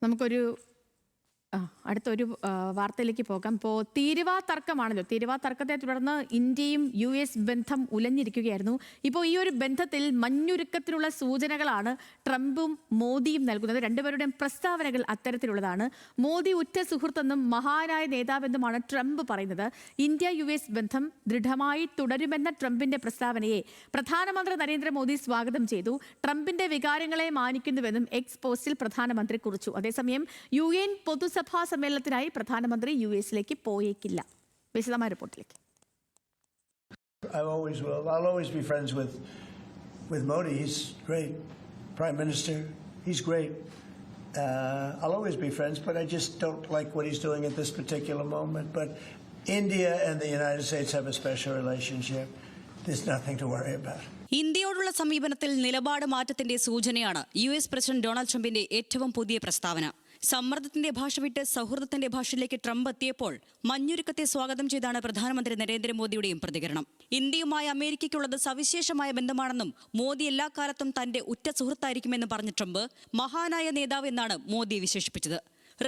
നമുക്കൊരു അടുത്തൊരു വാർത്തയിലേക്ക് പോകാം. ഇപ്പോൾ തീരുവ തർക്കമാണല്ലോ. തീരുവ തർക്കത്തെ തുടർന്ന് ഇന്ത്യയും US ബന്ധം ഉലഞ്ഞിരിക്കുകയായിരുന്നു. ഇപ്പോൾ ഈ ഒരു ബന്ധത്തിൽ മഞ്ഞുരുക്കത്തിനുള്ള സൂചനകളാണ് ട്രംപും മോദിയും നൽകുന്നത്. രണ്ടുപേരുടെയും പ്രസ്താവനകൾ അത്തരത്തിലുള്ളതാണ്. മോദി ഉറ്റ സുഹൃത്തെന്നും മഹാനായ നേതാവെന്നുമാണ് ട്രംപ് പറയുന്നത്. ഇന്ത്യ US ബന്ധം ദൃഢമായി തുടരുമെന്ന ട്രംപിന്റെ പ്രസ്താവനയെ പ്രധാനമന്ത്രി നരേന്ദ്രമോദി സ്വാഗതം ചെയ്തു. ട്രംപിന്റെ വികാരങ്ങളെ മാനിക്കുന്നുവെന്നും എക്സ് പോസ്റ്റിൽ പ്രധാനമന്ത്രി കുറിച്ചു. അതേസമയം UN പൊതുസഭാ സമ്മേളനത്തിനായി പ്രധാനമന്ത്രി US-ലേക്ക് പോയേക്കില്ല. വിശദമായ റിപ്പോർട്ടിലേക്ക്. I'll always be friends with Modi. He's great Prime Minister. He's great. I'll always be friends, but I just don't like what he's doing at this particular moment. But India and the United States have a special relationship. There's nothing to worry about. ഇന്ത്യയോടുള്ള സമീപനത്തിൽ നിലപാട് മാറ്റത്തിന്റെ സൂചനയാണ് US president Donald ട്രംപിന്റെ ഏറ്റവും പുതിയ പ്രസ്താവന. സമ്മർദ്ദത്തിന്റെ ഭാഷ വിട്ട് സൗഹൃദത്തിന്റെ ഭാഷയിലേക്ക് ട്രംപ് എത്തിയപ്പോൾ മഞ്ഞുരുക്കത്തെ സ്വാഗതം ചെയ്താണ് പ്രധാനമന്ത്രി നരേന്ദ്രമോദിയുടെയും പ്രതികരണം. ഇന്ത്യയുമായി അമേരിക്കയ്ക്കുള്ളത് സവിശേഷമായ ബന്ധമാണെന്നും മോദി എല്ലാ കാലത്തും തന്റെ ഉറ്റ സുഹൃത്തായിരിക്കുമെന്ന് പറഞ്ഞ ട്രംപ് മഹാനായ നേതാവ് എന്നാണ് മോദിയെ വിശേഷിപ്പിച്ചത്.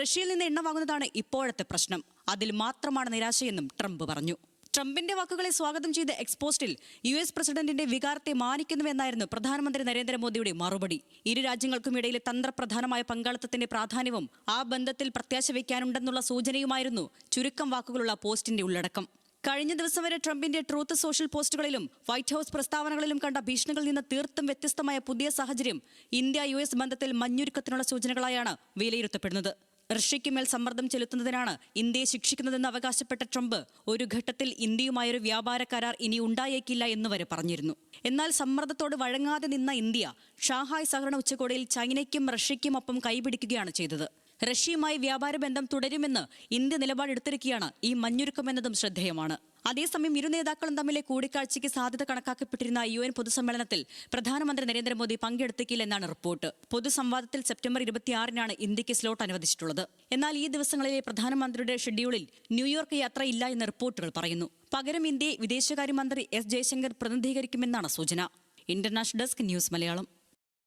റഷ്യയിൽ നിന്ന് എണ്ണ വാങ്ങുന്നതാണ് ഇപ്പോഴത്തെ പ്രശ്നം, അതിൽ മാത്രമാണ് നിരാശയെന്നും ട്രംപ് പറഞ്ഞു. ട്രംപിന്റെ വാക്കുകളെ സ്വാഗതം ചെയ്ത എക്സ്പോസ്റ്റിൽ US പ്രസിഡന്റിന്റെ വികാരത്തെ മാനിക്കുന്നുവെന്നായിരുന്നു പ്രധാനമന്ത്രി നരേന്ദ്രമോദിയുടെ മറുപടി. ഇരു രാജ്യങ്ങൾക്കുമിടയിലെ തന്ത്രപ്രധാനമായ പങ്കാളിത്തത്തിന്റെ പ്രാധാന്യവും ആ ബന്ധത്തിൽ പ്രത്യാശ വയ്ക്കാനുണ്ടെന്നുള്ള സൂചനയുമായിരുന്നു ചുരുക്കം വാക്കുകളുള്ള പോസ്റ്റിന്റെ ഉള്ളടക്കം. കഴിഞ്ഞ ദിവസം വരെ ട്രംപിന്റെ ട്രൂത്ത് സോഷ്യൽ പോസ്റ്റുകളിലും വൈറ്റ് ഹൌസ് പ്രസ്താവനകളിലും കണ്ട ഭീഷണികളിൽ നിന്ന് തീർത്തും വ്യത്യസ്തമായ പുതിയ സാഹചര്യം ഇന്ത്യ US ബന്ധത്തിൽ മഞ്ഞുരുക്കത്തിനുള്ള സൂചനകളായാണ് വിലയിരുത്തപ്പെടുന്നത്. റഷ്യയ്ക്കുമേൽ സമ്മർദ്ദം ചെലുത്തുന്നതിനാണ് ഇന്ത്യയെ ശിക്ഷിക്കുന്നതെന്ന് അവകാശപ്പെട്ട ട്രംപ് ഒരു ഘട്ടത്തിൽ ഇന്ത്യയുമായൊരു വ്യാപാര കരാർ ഇനി ഉണ്ടായേക്കില്ല എന്നുവരെ പറഞ്ഞിരുന്നു. എന്നാൽ സമ്മർദ്ദത്തോട് വഴങ്ങാതെ നിന്ന ഇന്ത്യ ഷാങ്ഹായ് സഹകരണ ഉച്ചകോടിയിൽ ചൈനയ്ക്കും റഷ്യയ്ക്കുമൊപ്പം കൈപിടിക്കുകയാണ് ചെയ്തത്. റഷ്യയുമായി വ്യാപാര ബന്ധം തുടരുമെന്ന് ഇന്ത്യ നിലപാടെടുത്തിരിക്കുകയാണ് ഈ മഞ്ഞുരുക്കമെന്നതും ശ്രദ്ധേയമാണ്. അതേസമയം ഇരു നേതാക്കളും തമ്മിലെ കൂടിക്കാഴ്ചയ്ക്ക് സാധ്യത കണക്കാക്കപ്പെട്ടിരുന്ന UN പൊതുസമ്മേളനത്തിൽ പ്രധാനമന്ത്രി നരേന്ദ്രമോദി പങ്കെടുത്തേക്കില്ലെന്നാണ് റിപ്പോർട്ട്. പൊതുസംവാദത്തിൽ സെപ്റ്റംബർ 26-നാണ് ഇന്ത്യക്ക് സ്ലോട്ട് അനുവദിച്ചിട്ടുള്ളത്. എന്നാൽ ഈ ദിവസങ്ങളിലെ പ്രധാനമന്ത്രിയുടെ ഷെഡ്യൂളിൽ ന്യൂയോർക്ക് യാത്രയില്ല എന്ന് റിപ്പോർട്ടുകൾ പറയുന്നു. പകരം ഇന്ത്യയെ വിദേശകാര്യമന്ത്രി S ജയശങ്കർ പ്രതിനിധീകരിക്കുമെന്നാണ് സൂചന. International desk news Malayalam.